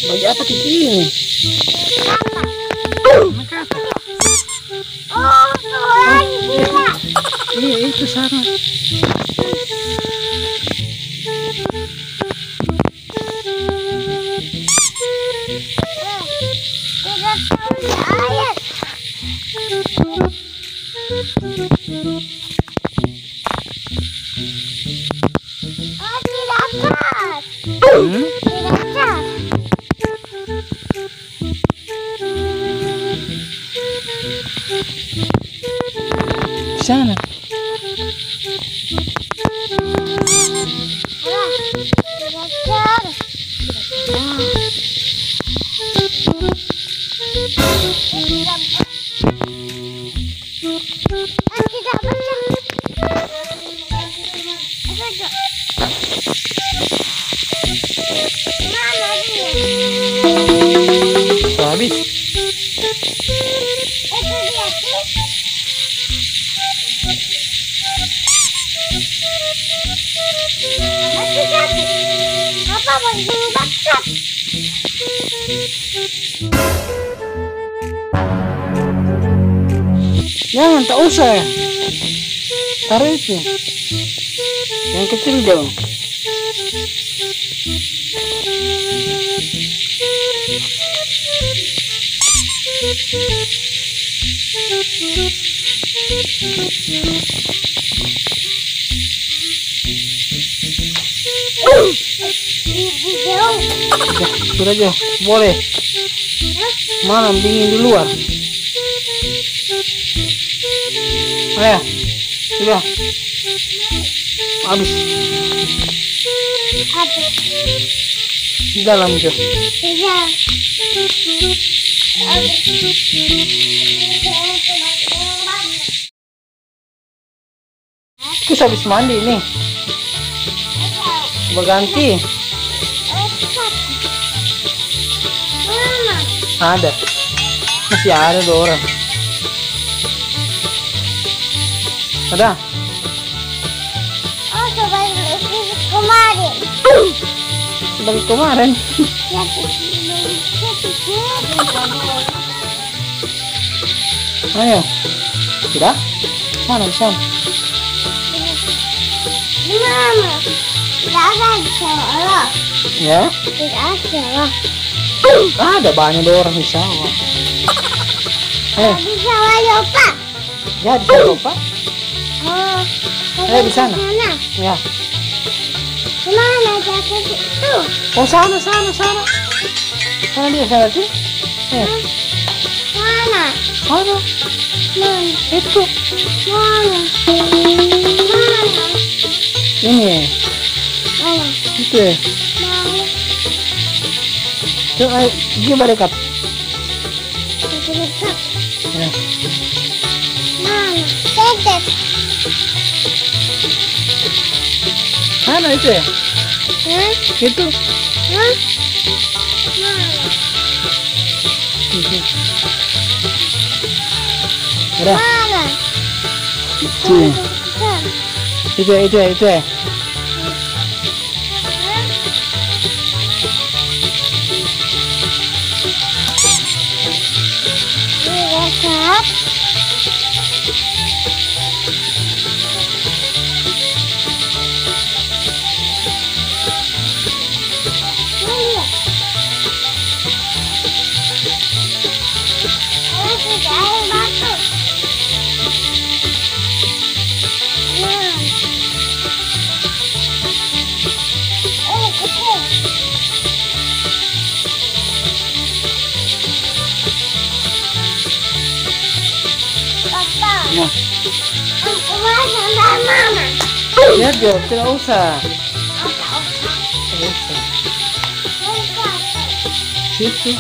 Bagi apa TV ini? Oh, tuan gila. Iya, itu sana. Tidak tahu di air. Oh, tidak cas. Tidak cas. Di sana. Tidak cas. Tidak pecah. Mana dia? Sudah habis. Itu dia sih. Masih satu. Apa begini bakat? Jangan, tak usah. Taruh itu. Yang kecil dong. Ibu jauh. Sudah jauh. Boleh. Malam dingin di luar. Ayo. Sudah. Habis. Apa? Di dalam itu. Tidak. Terus habis mandi nih. Berganti. Mana? Ada. Masih ada 2 orang. Ada. Oh, coba itu kemarin. Sebagai kemarin. Ya, Ayo. Sudah? Mana di sana? Mama, tidak ada di sawah. Ya. Tidak ada. Ada banyak 2 orang di sawah. Di sawah ya, Pak. Ya di sana Pak. Oh, Di sana. Ya. Kemana jatuh itu? Oh sana. Sana dia sana tuh. Mana? Sana. Mana? Itu. Mana? Mana? Ini. Mana? Itu. Mana? Tuh ayo gimana dekat? Itu dekat. Ya. Mana? Tetek. Mana itu ya? Hah? Itu. Hah? Mana? Itu. Udah. Mana? Itu. Itu ya. Dekat. Ya. Aku mau sama mama. Ya Jo, tidak usah. Apa? Tidak usah. Dekat. Situ.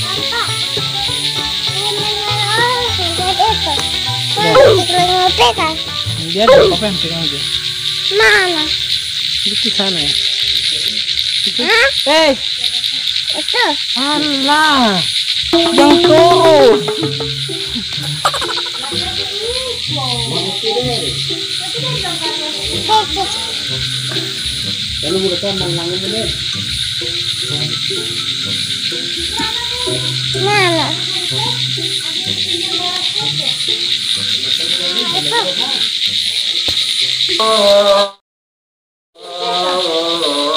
Apa? Mana? Dia ada apa yang pegang aja? Mana? Itu sana ya. Itu. Hah? Itu. Allah. Yang turun. Dekat. Lalu udah kan manlangan bener. Mana?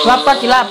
Lap pak cilap.